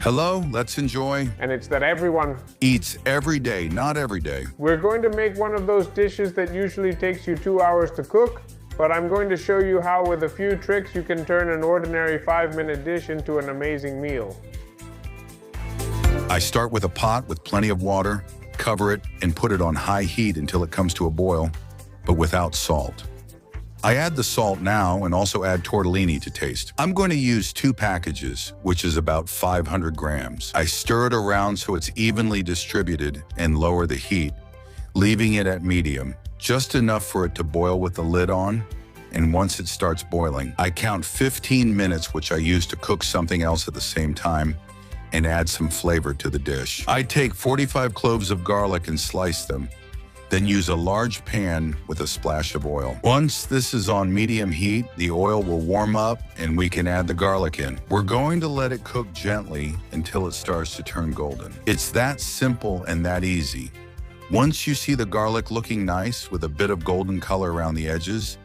Hello, let's enjoy. And it's that everyone Eats every day, not every day. We're going to make one of those dishes that usually takes you 2 hours to cook, but I'm going to show you how with a few tricks you can turn an ordinary 5-minute dish into an amazing meal. I start with a pot with plenty of water, cover it, and put it on high heat until it comes to a boil, but without salt. I add the salt now and also add tortellini to taste. I'm going to use 2 packages, which is about 500 grams. I stir it around so it's evenly distributed and lower the heat, leaving it at medium, just enough for it to boil with the lid on. And once it starts boiling, I count 15 minutes, which I use to cook something else at the same time, and add some flavor to the dish. I take 45 cloves of garlic and slice them. Then use a large pan with a splash of oil. Once this is on medium heat, the oil will warm up and we can add the garlic in. We're going to let it cook gently until it starts to turn golden. It's that simple and that easy. Once you see the garlic looking nice with a bit of golden color around the edges,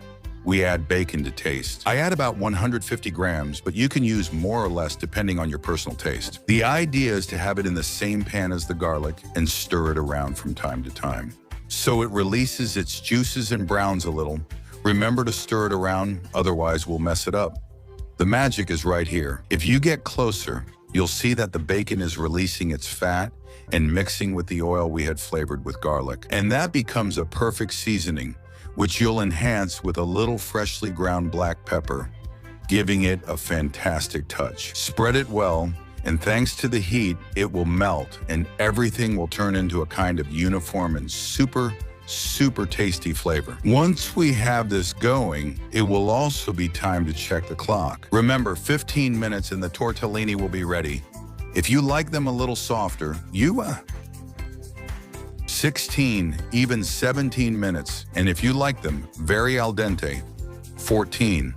we add bacon to taste. I add about 150 grams, but you can use more or less depending on your personal taste. The idea is to have it in the same pan as the garlic and stir it around from time to time, so it releases its juices and browns a little. Remember to stir it around, otherwise we'll mess it up. The magic is right here. If you get closer, you'll see that the bacon is releasing its fat and mixing with the oil we had flavored with garlic. And that becomes a perfect seasoning, which you'll enhance with a little freshly ground black pepper, giving it a fantastic touch. Spread it well, and thanks to the heat, it will melt and everything will turn into a kind of uniform and super tasty flavor. Once we have this going, it will also be time to check the clock. Remember, 15 minutes and the tortellini will be ready. If you like them a little softer, 16, even 17 minutes. And if you like them very al dente, 14.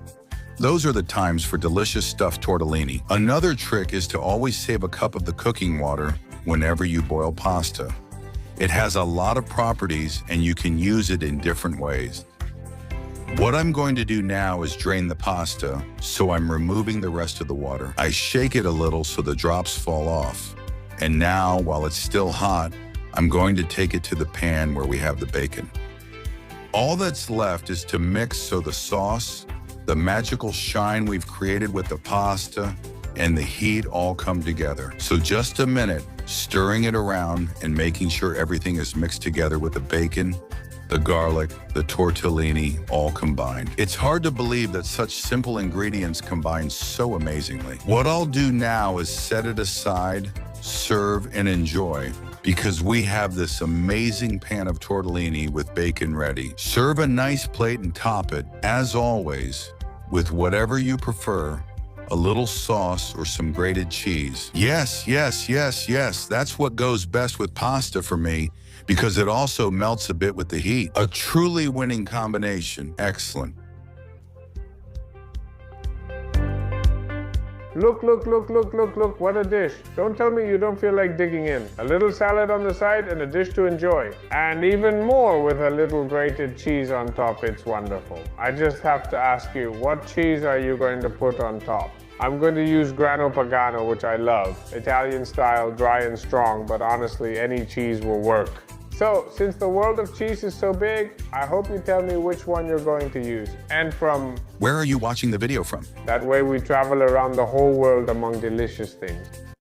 Those are the times for delicious stuffed tortellini. Another trick is to always save a cup of the cooking water whenever you boil pasta. It has a lot of properties and you can use it in different ways. What I'm going to do now is drain the pasta, so I'm removing the rest of the water. I shake it a little so the drops fall off. And now, while it's still hot, I'm going to take it to the pan where we have the bacon. All that's left is to mix so the sauce, the magical shine we've created with the pasta, and the heat all come together. So just a minute, stirring it around and making sure everything is mixed together with the bacon, the garlic, the tortellini, all combined. It's hard to believe that such simple ingredients combine so amazingly. What I'll do now is set it aside, serve, and enjoy, because we have this amazing pan of tortellini with bacon ready. Serve a nice plate and top it, as always, with whatever you prefer, a little sauce or some grated cheese. Yes, that's what goes best with pasta for me, because it also melts a bit with the heat. A truly winning combination. Excellent. Look, what a dish. Don't tell me you don't feel like digging in. A little salad on the side and a dish to enjoy. And even more with a little grated cheese on top, it's wonderful. I just have to ask you, what cheese are you going to put on top? I'm going to use Grano Padano, which I love. Italian style, dry and strong, but honestly, any cheese will work. So, since the world of cheese is so big, I hope you tell me which one you're going to use. And from... Where are you watching the video from? That way we travel around the whole world among delicious things.